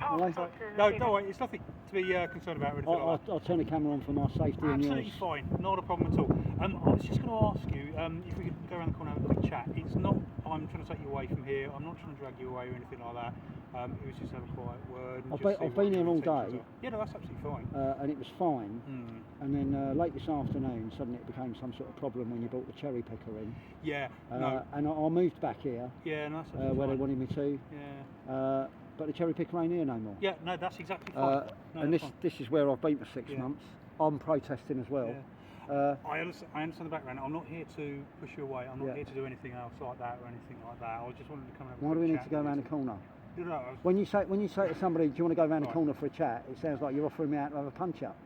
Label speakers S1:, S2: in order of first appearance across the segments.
S1: Hello?
S2: No, don't worry, it's nothing to be concerned about or anything like that.
S1: I'll turn the camera on for my safety and yours.
S2: Absolutely fine, not a problem at all. I was just going to ask you if we could go around the corner and have a quick chat. It's not, I'm trying to take you away from here, I'm not trying to drag you away or anything like that. It was just have a quiet word.
S1: I've been here all day.
S2: Yeah, no, that's absolutely fine.
S1: And it was fine. And then late this afternoon, suddenly it became some sort of problem when you brought the cherry picker in.
S2: Yeah, no.
S1: And I moved back here.
S2: Yeah, no, that's absolutely
S1: where
S2: fine.
S1: they wanted me to.
S2: Yeah.
S1: But the cherry picker ain't here no more.
S2: Yeah, no, that's exactly fine. No,
S1: and
S2: that's
S1: this is where I've been for 6 months. I'm protesting as well.
S2: Yeah. I understand the background. I'm not here to push you away. I'm not here to do anything else like that or anything like that. I just wanted to come and have a
S1: Why do we
S2: quick
S1: need to
S2: chat
S1: go around the corner?
S2: No,
S1: when you say to somebody, do you want to go around the corner for a chat? It sounds like you're offering me out to have a punch up.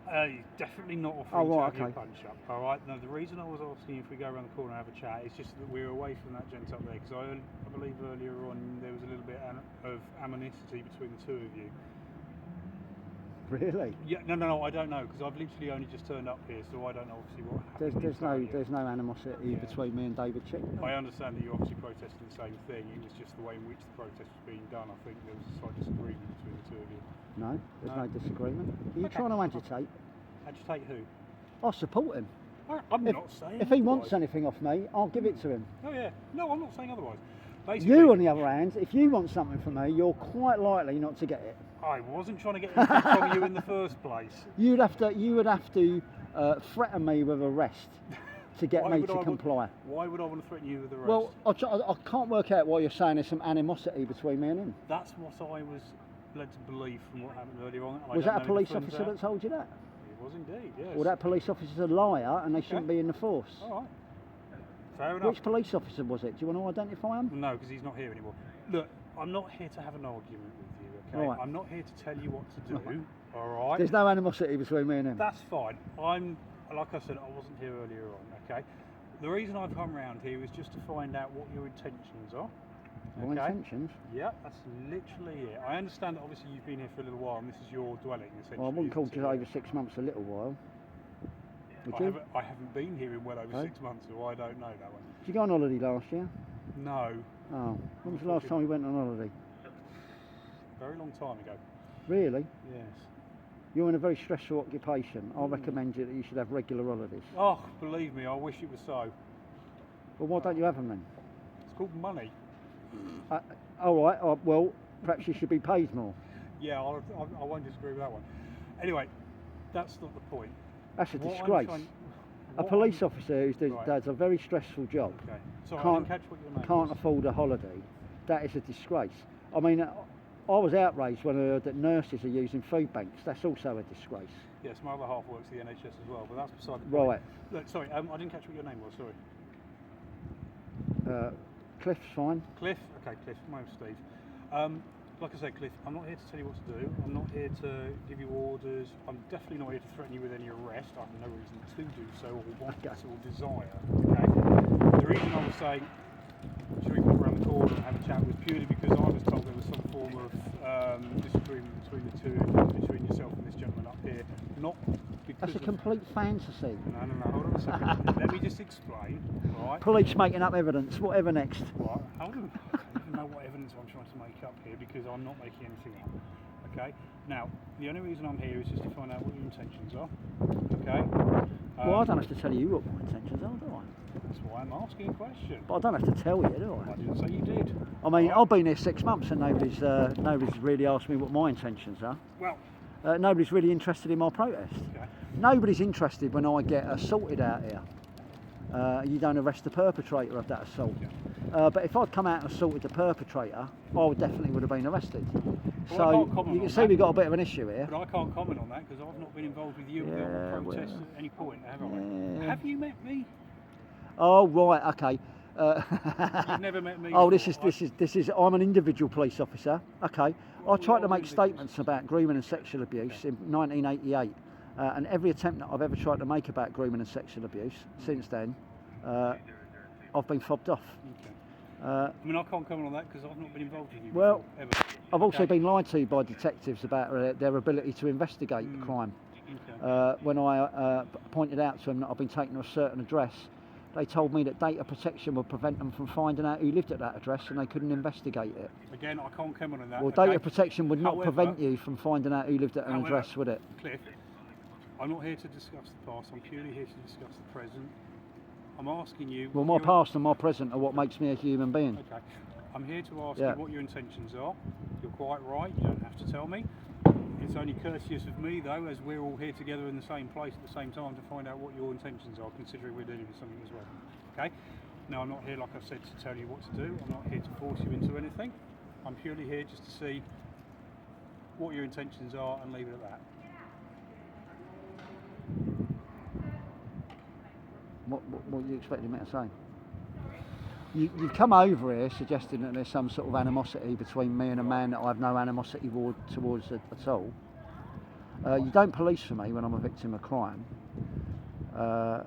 S2: Definitely not offering to have you a punch up. All right. No, the reason I was asking if we go around the corner and have a chat is just that we're away from that gent up there, because I believe earlier on there was a little bit of animosity between the two of you.
S1: Really?
S2: Yeah. No, I don't know, because I've literally only just turned up here, so I don't know obviously what happened.
S1: There's no animosity between me and David Chick.
S2: I understand that you're obviously protesting the same thing. It was just the way in which the protest was being done. I think there was a slight disagreement between the two of you.
S1: No, there's no disagreement. Are you trying to agitate?
S2: Agitate who?
S1: I support him.
S2: I'm not saying.
S1: If he wants anything off me, I'll give it to him.
S2: Oh yeah. No, I'm not saying otherwise. Basically,
S1: you, on the other hand, if you want something from me, you're quite likely not to get it.
S2: I wasn't trying to get anything from you in the first place.
S1: You would have to threaten me with arrest to get me to comply.
S2: Why would I want to threaten you with arrest?
S1: Well, I can't work out why you're saying there's some animosity between me and him.
S2: That's what I was led to believe from what happened earlier on.
S1: Was that a police officer that told you that?
S2: It was indeed, yes.
S1: Well, that police officer's a liar and they shouldn't be in the force.
S2: All right. Fair enough.
S1: Which police officer was it? Do you want to identify him?
S2: No, because he's not here anymore. Look, I'm not here to have an argument with you, okay?
S1: Right.
S2: I'm not here to tell you what to do, all right?
S1: There's no animosity between me and him.
S2: That's fine. Like I said, I wasn't here earlier on, okay? The reason I've come round here is just to find out what your intentions are.
S1: My intentions?
S2: Yeah, that's literally it. I understand that obviously you've been here for a little while and this is your dwelling, essentially.
S1: Well, I wouldn't call just over 6 months a little while.
S2: I haven't been here in well over 6 months, so I don't know that one.
S1: Did you go on holiday last year?
S2: No.
S1: Oh, when was the last time you went on holiday?
S2: Very long time ago.
S1: Really?
S2: Yes.
S1: You're in a very stressful occupation. I recommend you that you should have regular holidays.
S2: Oh, believe me, I wish it was so.
S1: Well, why don't you have them then?
S2: It's called money.
S1: All right, well, perhaps you should be paid more.
S2: Yeah, I won't disagree with that one. Anyway, that's not the point.
S1: That's a disgrace. A police officer who does a very stressful job can't afford a holiday. That is a disgrace. I mean, I was outraged when I heard that nurses are using food banks. That's also a disgrace.
S2: Yes, my other half works at the NHS as well, but that's beside the point.
S1: Right.
S2: Look, sorry, I didn't catch what your name was, sorry.
S1: Cliff's fine.
S2: Cliff? Okay, Cliff. My name's Steve. Like I said, Cliff, I'm not here to tell you what to do. I'm not here to give you orders. I'm definitely not here to threaten you with any arrest. I have no reason to do so or want or desire. Okay? The reason I was saying, should we pop around the corner and have a chat was purely because I was told there was some form of disagreement between the two, between yourself and this gentleman up here. Not because
S1: That's a complete fantasy.
S2: No, hold on a second. Let me just explain. Right?
S1: Police making up evidence. Whatever next.
S2: Right, hold on. I don't even know what evidence I'm trying to make up here because I'm not making anything up. Okay? Now, the only reason I'm here is just to find out what your intentions are. Okay?
S1: Well, I don't have to tell you what my intentions are, do I?
S2: That's why I'm asking a question.
S1: But I don't have to tell you, do I?
S2: I didn't say you did.
S1: I mean, I've been here 6 months and nobody's really asked me what my intentions are.
S2: Well,
S1: nobody's really interested in my protest.
S2: Okay.
S1: Nobody's interested when I get assaulted out here. You don't arrest the perpetrator of that assault.
S2: Yeah.
S1: But if I'd come out and assaulted the perpetrator, I definitely would have been arrested.
S2: Well,
S1: so you can see we've got a bit of an issue here.
S2: But I can't comment on that because I've not been involved with you in a protest at any point, have I? Have you met me?
S1: Oh right, okay.
S2: You've never met me.
S1: Oh, this is. I'm an individual police officer. Okay, I tried to make statements about grooming and sexual abuse in 1988, and every attempt that I've ever tried to make about grooming and sexual abuse since then, I've been fobbed off.
S2: Okay. I mean, I can't comment on that because I've not been involved with you
S1: well,
S2: before, ever.
S1: I've also been lied to by detectives about their ability to investigate the crime.
S2: Okay.
S1: When I pointed out to them that I've been taken to a certain address they told me that data protection would prevent them from finding out who lived at that address and they couldn't investigate it.
S2: Again, I can't comment on that.
S1: Well,
S2: okay?
S1: data protection would not
S2: However,
S1: prevent you from finding out who lived at an address, would it?
S2: Cliff, I'm not here to discuss the past, I'm purely here to discuss the present. I'm asking you...
S1: Well, my past and my present are what makes me a human being.
S2: Okay. I'm here to ask you what your intentions are. You're quite right, you don't have to tell me. It's only courteous of me, though, as we're all here together in the same place at the same time to find out what your intentions are, considering we're dealing with something as well. Okay? Now, I'm not here, like I said, to tell you what to do. I'm not here to force you into anything. I'm purely here just to see what your intentions are and leave it at that.
S1: What are you expecting me to say? You've come over here suggesting that there's some sort of animosity between me and a man that I have no animosity towards at all. You don't police for me when I'm a victim of crime.
S2: All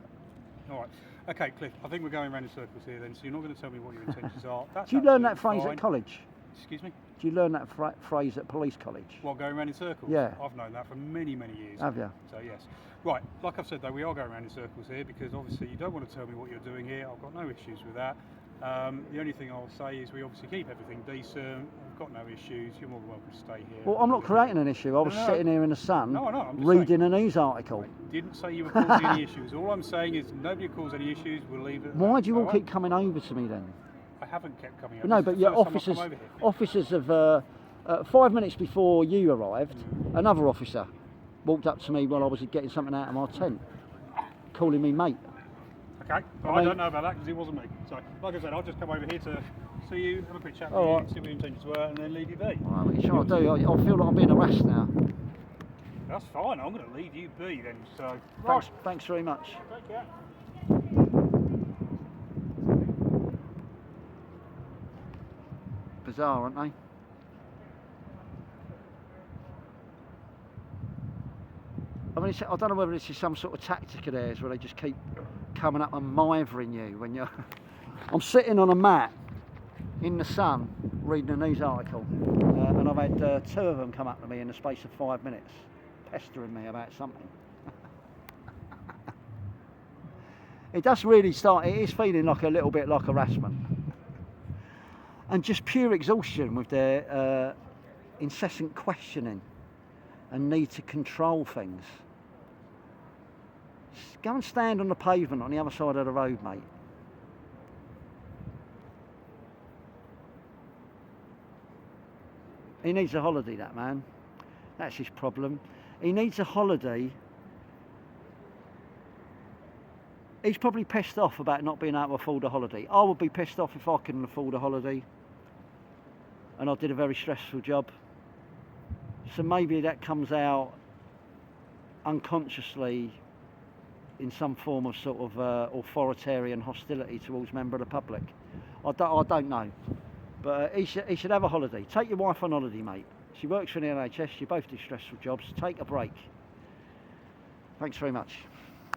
S2: right. Okay, Cliff, I think we're going around in circles here then, so you're not going to tell me what your intentions are. That's
S1: Do you learn that
S2: absolutely
S1: phrase
S2: fine.
S1: at college?
S2: Excuse me?
S1: Do you learn that phrase at police college?
S2: What, going around in circles?
S1: Yeah.
S2: I've known that for many, many years.
S1: Have you?
S2: So, yes. Right, like I've said though, we are going around in circles here because obviously you don't want to tell me what you're doing here. I've got no issues with that. The only thing I'll say is we obviously keep everything decent. We've got no issues. You're more than welcome to stay here.
S1: Well, I'm not creating an issue. I was sitting here in the sun reading a news article.
S2: I didn't say you were causing any issues. All I'm saying is nobody will cause any issues. We'll leave it at
S1: Why
S2: that.
S1: do you all
S2: right?
S1: keep coming over to me then?
S2: I haven't kept coming over.
S1: No,
S2: This
S1: but
S2: is the
S1: your
S2: first time I've come over here.
S1: officers of 5 minutes before you arrived, another officer walked up to me while I was getting something out of my tent, calling me mate.
S2: Okay, well, I don't know about that because it wasn't me. So, like I said, I'll just come over here to see you, have a quick chat with you, see what your intentions were, and then leave you be.
S1: Well, what are you trying to do? I feel like I'm being harassed now.
S2: That's fine, I'm going to leave you be then. So,
S1: Thanks very much.
S2: Take care.
S1: Bizarre, aren't they? I mean, I don't know whether this is some sort of tactic of theirs where they just keep coming up and mithering you when you're... I'm sitting on a mat in the sun reading a news article and I've had 2 of them come up to me in the space of 5 minutes pestering me about something. It does really start, it is feeling like a little bit like harassment and just pure exhaustion with their incessant questioning and need to control things. Just go and stand on the pavement on the other side of the road, mate. He needs a holiday, that man. That's his problem. He needs a holiday. He's probably pissed off about not being able to afford a holiday. I would be pissed off if I couldn't afford a holiday and I did a very stressful job. So maybe that comes out unconsciously in some form of sort of authoritarian hostility towards member of the public. I don't know. But he should have a holiday. Take your wife on holiday, mate. She works for the NHS, you both do stressful jobs. Take a break. Thanks very much.